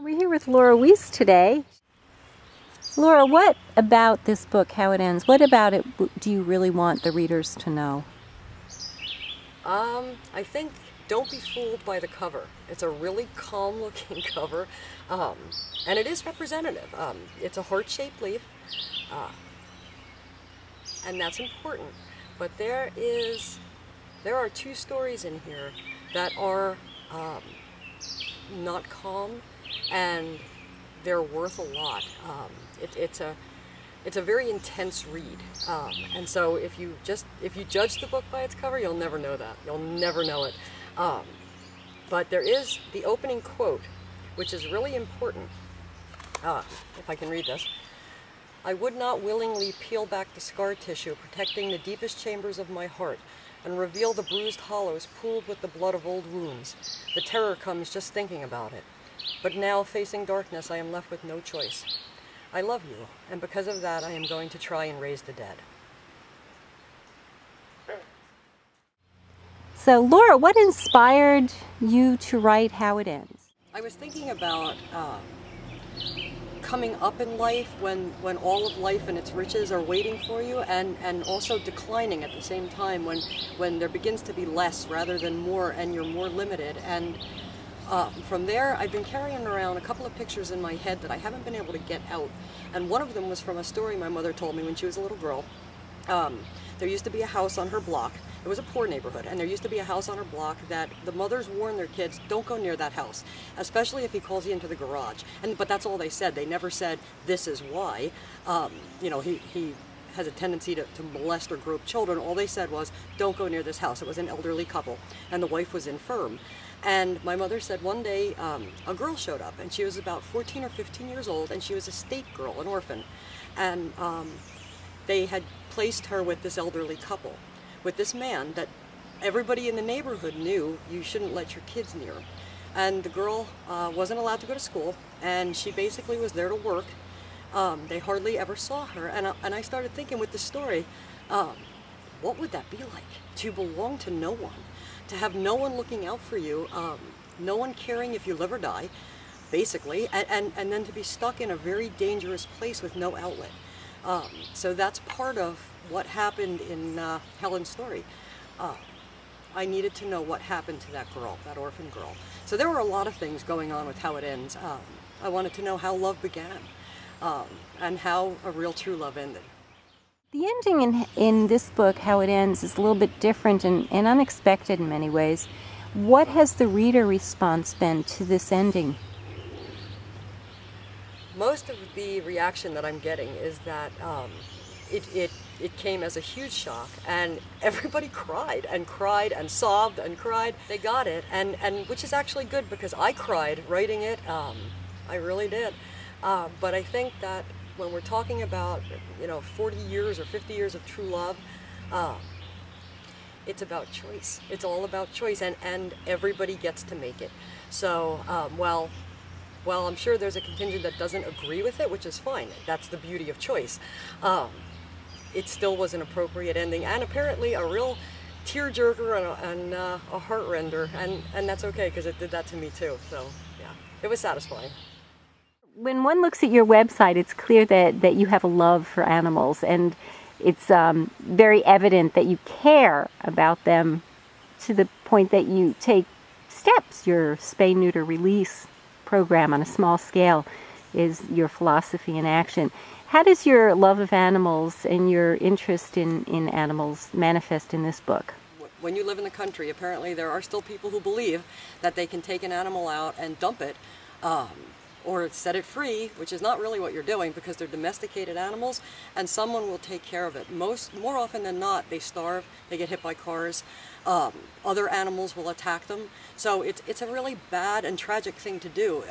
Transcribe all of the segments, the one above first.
We're here with Laura Wiess today. Laura, what about this book, How It Ends, what about it do you really want the readers to know? I think don't be fooled by the cover. It's a really calm looking cover, and it is representative. It's a heart-shaped leaf, and that's important. But there are two stories in here that are not calm, and they're worth a lot. It's a very intense read, and so if you judge the book by its cover, you'll never know that. You'll never know it. But there is the opening quote, which is really important. If I can read this. I would not willingly peel back the scar tissue, protecting the deepest chambers of my heart, and reveal the bruised hollows pooled with the blood of old wounds. The terror comes just thinking about it. But now, facing darkness, I am left with no choice. I love you, and because of that, I am going to try and raise the dead. So, Laura, what inspired you to write How It Ends? I was thinking about coming up in life when all of life and its riches are waiting for you, and also declining at the same time when there begins to be less rather than more, and you're more limited. And from there, I've been carrying around a couple of pictures in my head that I haven't been able to get out. And one of them was from a story my mother told me when she was a little girl. There used to be a house on her block. It was a poor neighborhood, and there used to be a house on her block that the mothers warned their kids, don't go near that house, especially if he calls you into the garage. But that's all they said. They never said, this is why. He has a tendency to molest or grope children. All they said was, don't go near this house. It was an elderly couple, and the wife was infirm. And my mother said one day a girl showed up, and she was about 14 or 15 years old, and she was a state girl, an orphan. And they had placed her with this elderly couple, with this man that everybody in the neighborhood knew you shouldn't let your kids near. And the girl wasn't allowed to go to school, and she basically was there to work. They hardly ever saw her, and I started thinking with the story, what would that be like, to belong to no one? To have no one looking out for you, no one caring if you live or die, basically, and then to be stuck in a very dangerous place with no outlet. So that's part of what happened in Helen's story. I needed to know what happened to that girl, that orphan girl. So there were a lot of things going on with How It Ends. I wanted to know how love began, and how a real true love ended. The ending in this book, How It Ends, is a little bit different and unexpected in many ways. What has the reader response been to this ending? Most of the reaction that I'm getting is that it came as a huge shock, and everybody cried and sobbed and cried. They got it, and which is actually good, because I cried writing it. I really did. But I think that when we're talking about 40 years or 50 years of true love, it's about choice. It's all about choice, and everybody gets to make it. So while I'm sure there's a contingent that doesn't agree with it, which is fine. That's the beauty of choice. It still was an appropriate ending, and apparently a real tearjerker and a heart render, and that's okay, because it did that to me too. So yeah, it was satisfying. When one looks at your website, it's clear that you have a love for animals, and it's very evident that you care about them to the point that you take steps. Your spay-neuter release program on a small scale is your philosophy in action. How does your love of animals and your interest in animals manifest in this book? When you live in the country, apparently there are still people who believe that they can take an animal out and dump it, or set it free, which is not really what you're doing, because they're domesticated animals, and someone will take care of it. More often than not, they starve, they get hit by cars, other animals will attack them. So it's a really bad and tragic thing to do.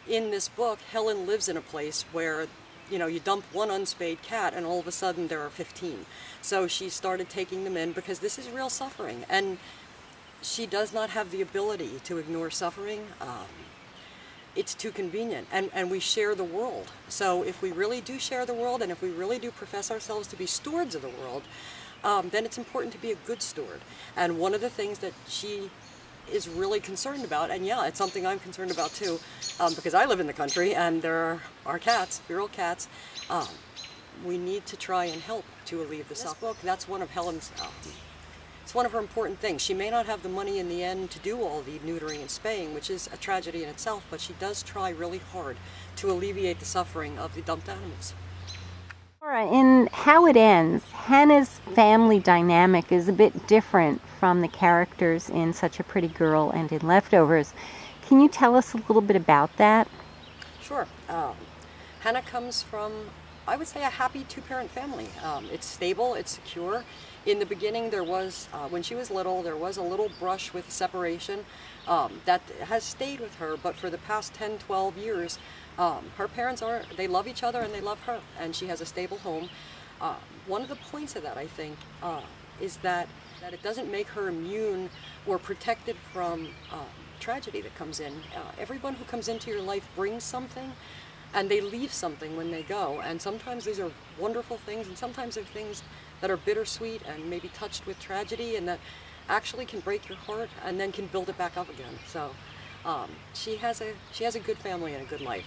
In this book, Helen lives in a place where you dump one unspayed cat and all of a sudden there are 15. So she started taking them in because this is real suffering, and she does not have the ability to ignore suffering. It's too convenient, and we share the world. So if we really do share the world, and if we really do profess ourselves to be stewards of the world, then it's important to be a good steward. And one of the things that she is really concerned about. And yeah, it's something I'm concerned about too, because I live in the country and there are cats, feral cats. We need to try and help to alleviate the suffering. Book, that's one of Helen's, it's one of her important things. She may not have the money in the end to do all the neutering and spaying, which is a tragedy in itself, but she does try really hard to alleviate the suffering of the dumped animals. Laura, in How It Ends, Hannah's family dynamic is a bit different from the characters in Such a Pretty Girl and in Leftovers. Can you tell us a little bit about that? Sure. Hannah comes from, I would say, a happy two-parent family. It's stable, it's secure. In the beginning, there was, when she was little, there was a little brush with separation that has stayed with her, but for the past 10, 12 years, her parents they love each other and they love her, and she has a stable home. One of the points of that, I think, is that it doesn't make her immune or protected from tragedy that comes in. Everyone who comes into your life brings something, and they leave something when they go, and sometimes these are wonderful things, and sometimes they're things that are bittersweet and maybe touched with tragedy, and that actually can break your heart and then can build it back up again. So she has a good family and a good life.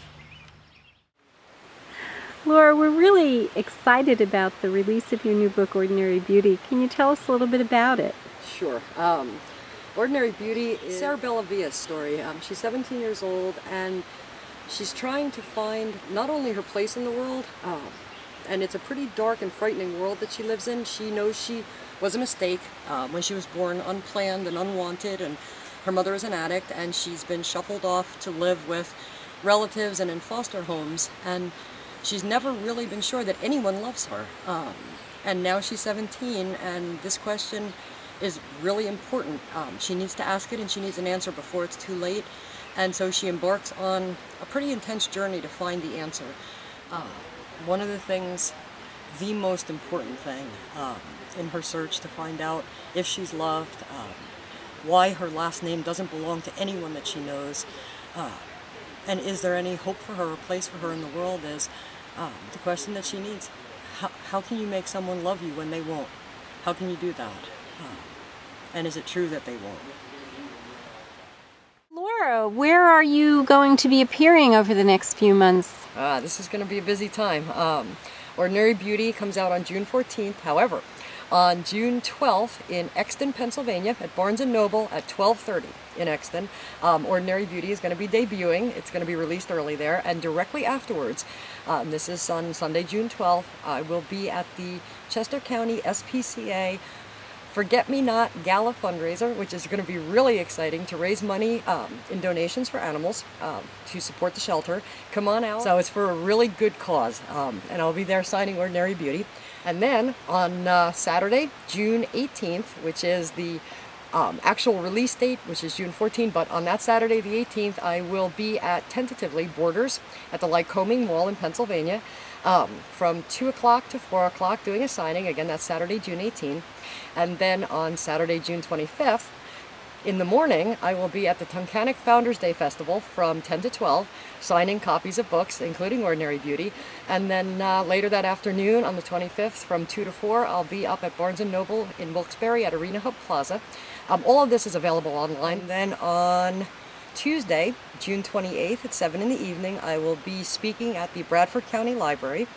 Laura, we're really excited about the release of your new book, Ordinary Beauty. Can you tell us a little bit about it? Sure. Ordinary Beauty is Laura Wiess' story. She's 17 years old, and she's trying to find not only her place in the world, and it's a pretty dark and frightening world that she lives in. She knows she was a mistake when she was born, unplanned and unwanted, and her mother is an addict, and she's been shuffled off to live with relatives and in foster homes, and she's never really been sure that anyone loves her. And now she's 17, and this question is really important. She needs to ask it, and she needs an answer before it's too late. And so she embarks on a pretty intense journey to find the answer. One of the things, the most important thing in her search to find out if she's loved, why her last name doesn't belong to anyone that she knows, and is there any hope for her or place for her in the world, is the question that she needs. How can you make someone love you when they won't? How can you do that? And is it true that they won't? Laura, where are you going to be appearing over the next few months? This is going to be a busy time. Ordinary Beauty comes out on June 14th. However, on June 12th in Exton, Pennsylvania at Barnes & Noble at 12:30 in Exton, Ordinary Beauty is going to be debuting. It's going to be released early there, and directly afterwards, this is on Sunday, June 12th, I will be at the Chester County SPCA Forget-Me-Not Gala fundraiser, which is going to be really exciting to raise money in donations for animals to support the shelter. Come on out. So it's for a really good cause, and I'll be there signing Ordinary Beauty. And then on Saturday, June 18th, which is the actual release date, which is June 14th, but on that Saturday, the 18th, I will be at, tentatively, Borders at the Lycoming Mall in Pennsylvania from 2 o'clock to 4 o'clock doing a signing. Again, that's Saturday, June 18th. And then on Saturday, June 25th, in the morning, I will be at the Tunkhannock Founders Day Festival from 10 to 12, signing copies of books, including Ordinary Beauty. And then later that afternoon, on the 25th, from 2 to 4, I'll be up at Barnes & Noble in Wilkes-Barre at Arena Hub Plaza. All of this is available online. And then on Tuesday, June 28th at 7 in the evening, I will be speaking at the Bradford County Library.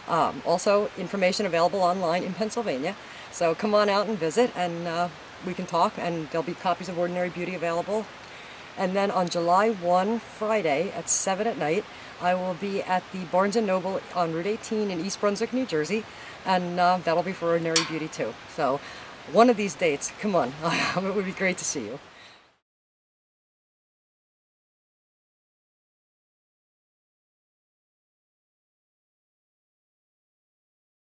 Also, information available online in Pennsylvania. So come on out and visit, and we can talk, and there'll be copies of Ordinary Beauty available. And then on July 1, Friday at 7 at night, I will be at the Barnes & Noble on Route 18 in East Brunswick, New Jersey, and that'll be for Ordinary Beauty too. So one of these dates, come on, it would be great to see you.